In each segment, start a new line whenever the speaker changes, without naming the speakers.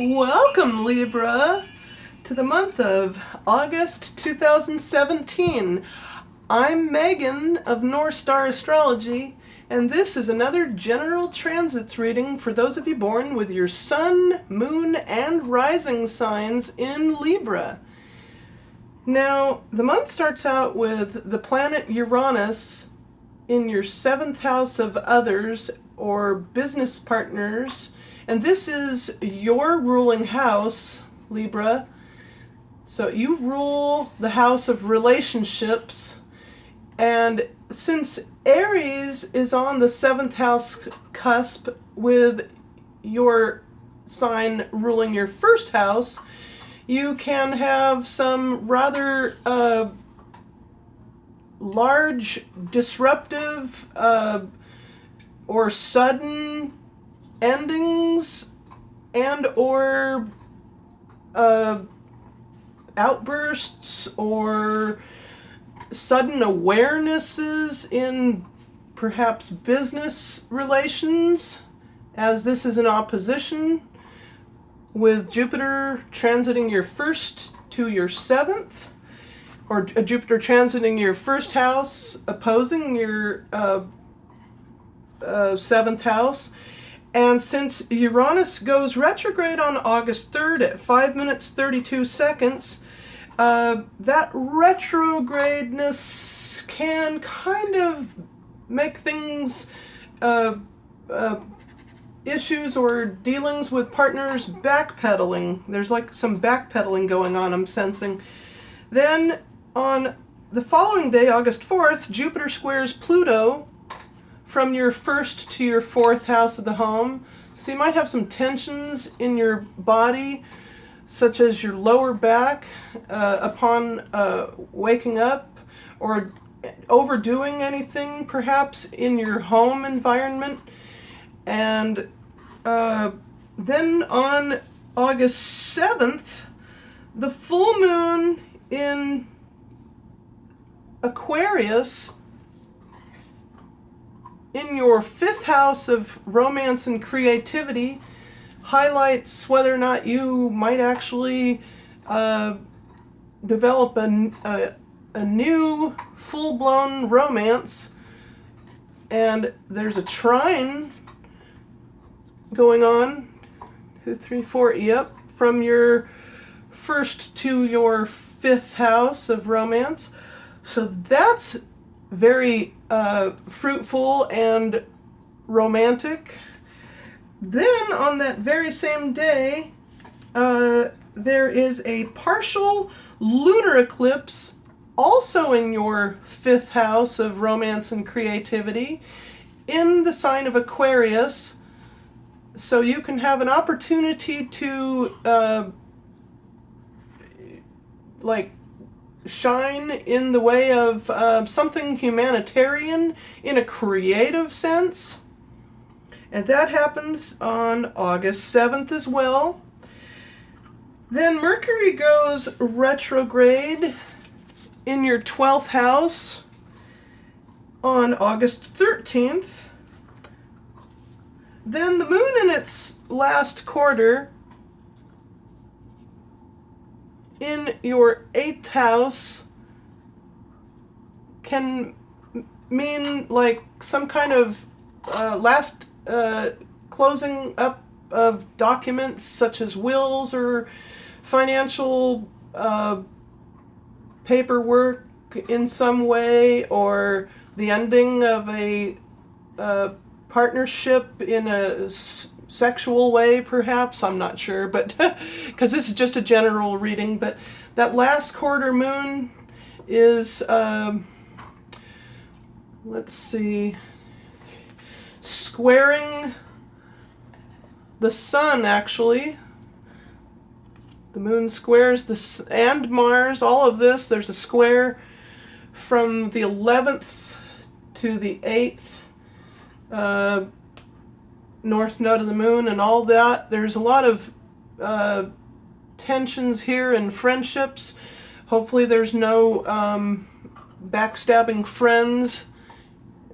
Welcome, Libra, to the month of August 2017. I'm Megan of North Star Astrology, and this is another general transits reading for those of you born with your sun, moon, and rising signs in Libra. Now, the month starts out with the planet Uranus in your 7th house of others or business partners. And this is your ruling house, Libra. So you rule the house of relationships. And since Aries is on the 7th house cusp with your sign ruling your first house, you can have some rather large, disruptive, or sudden endings and or outbursts or sudden awarenesses in perhaps business relations, as this is in opposition with Jupiter transiting your first to your 7th, or Jupiter transiting your first house opposing your 7th house. And since Uranus goes retrograde on August 3rd at 5 minutes 32 seconds, that retrogradeness can kind of make things, issues or dealings with partners backpedaling. There's like some backpedaling going on, I'm sensing. Then on the following day, August 4th, Jupiter squares Pluto from your 1st to your 4th house of the home. So you might have some tensions in your body, such as your lower back upon waking up, or overdoing anything perhaps in your home environment. And then on August 7th, the full moon in Aquarius in your 5th house of romance and creativity highlights whether or not you might actually develop a new full-blown romance. And there's a trine going on, 2, 3, 4, yep, from your 1st to your 5th house of romance. So that's very fruitful and romantic. Then on that very same day, there is a partial lunar eclipse also in your 5th house of romance and creativity in the sign of Aquarius. So you can have an opportunity to shine in the way of something humanitarian in a creative sense. And that happens on August 7th as well. Then Mercury goes retrograde in your 12th house on August 13th. Then the moon in its last quarter in your 8th house can mean like some kind of last closing up of documents such as wills or financial paperwork in some way, or the ending of a partnership in a sexual way, perhaps. I'm not sure, but because this is just a general reading. But that last quarter moon is, let's see, squaring the sun, actually. The moon squares and Mars, all of this. There's a square from the 11th to the 8th. North node of the moon and all that. There's a lot of tensions here in friendships. Hopefully there's no backstabbing friends,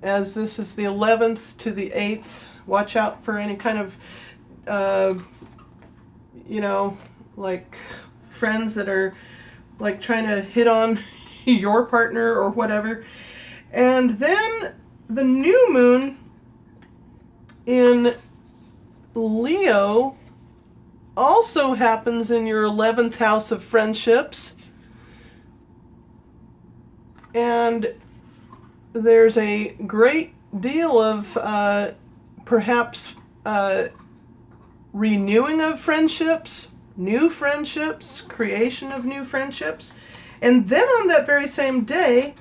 as this is the 11th to the 8th. Watch out for any kind of you know, like friends that are like trying to hit on your partner or whatever. And then the new moon in Leo also happens in your 11th house of friendships. And there's a great deal of perhaps renewing of friendships, new friendships, creation of new friendships. And then on that very same day,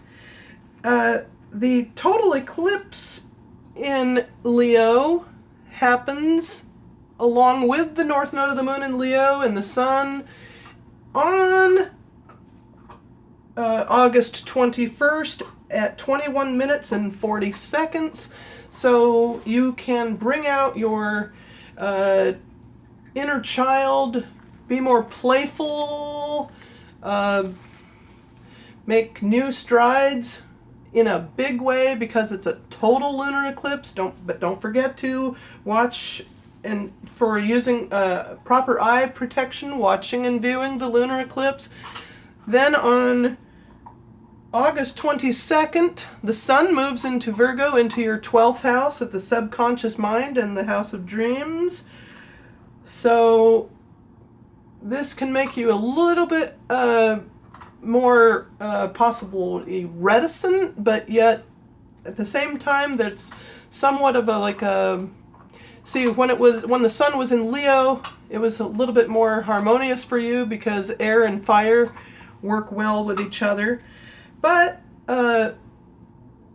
the total eclipse in Leo happens along with the north node of the moon in Leo and the sun on August 21st at 21 minutes and 40 seconds. So you can bring out your inner child, be more playful, make new strides in a big way because it's a total lunar eclipse. Don't forget to watch and for using proper eye protection, watching and viewing the lunar eclipse. Then on August 22nd, the sun moves into Virgo, into your 12th house at the subconscious mind and the house of dreams. So this can make you a little bit more possibly reticent, but yet at the same time that's somewhat of a like a see when the sun was in Leo, it was a little bit more harmonious for you because air and fire work well with each other. But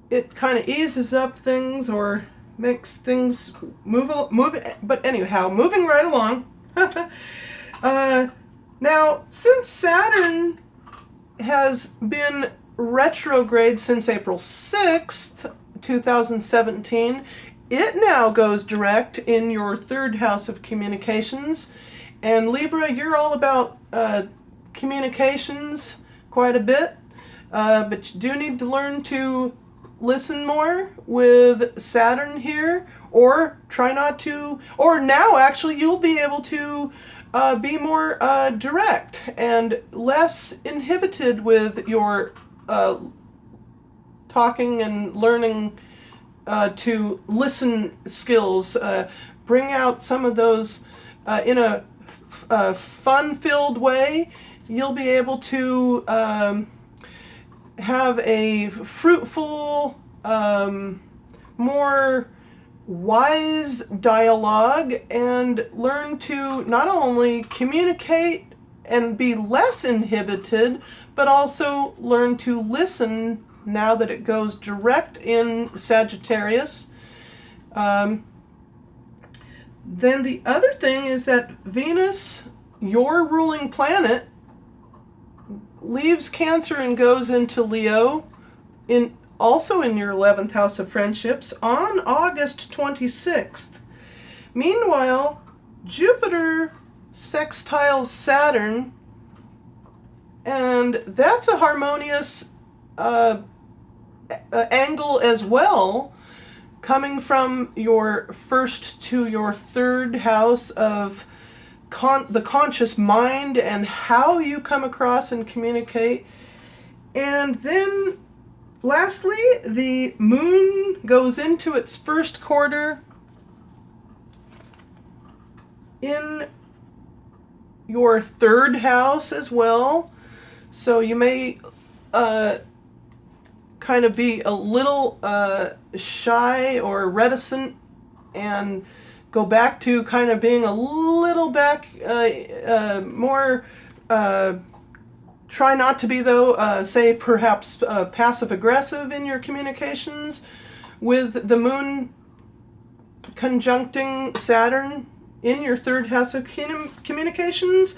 it kind of eases up things or makes things move. But anyhow, moving right along. Now, since Saturn has been retrograde since April 6th, 2017, it now goes direct in your third house of communications. And Libra, you're all about communications quite a bit. But you do need to learn to listen more with Saturn here, or try not to, or now actually you'll be able to be more direct and less inhibited with your talking and learning to listen skills. Bring out some of those in a fun-filled way. You'll be able to have a fruitful, more wise dialogue and learn to not only communicate and be less inhibited, but also learn to listen now that it goes direct in Sagittarius. Then the other thing is that Venus, your ruling planet, leaves Cancer and goes into Leo, also in your 11th house of friendships, on August 26th. Meanwhile, Jupiter sextiles Saturn, and that's a harmonious angle as well, coming from your first to your third house of the conscious mind and how you come across and communicate. And then lastly, the moon goes into its first quarter in your third house as well. So you may kind of be a little shy or reticent and go back to kind of being a little more try not to be, though, say perhaps passive-aggressive in your communications with the moon conjuncting Saturn in your third house of communications.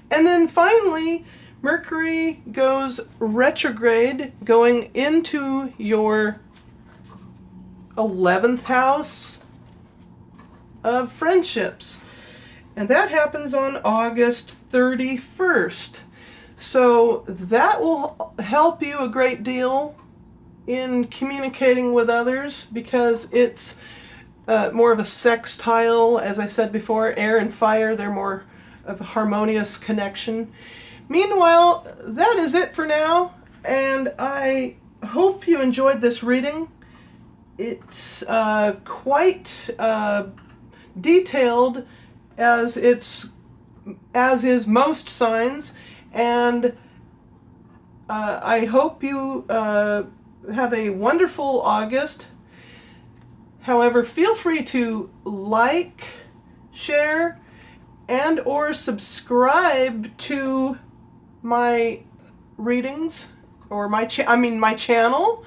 And then finally, Mercury goes retrograde, going into your 11th house of friendships. And that happens on August 31st. So that will help you a great deal in communicating with others because it's more of a sextile. As I said before, air and fire, they're more of harmonious connection. Meanwhile, that is it for now, and I hope you enjoyed this reading. It's quite detailed, as is most signs, and I hope you have a wonderful August. However, feel free to like, share, and or subscribe to my readings, or my channel,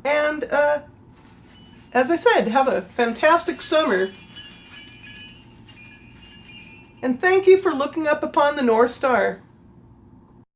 and as I said, have a fantastic summer. And thank you for looking up upon the North Star.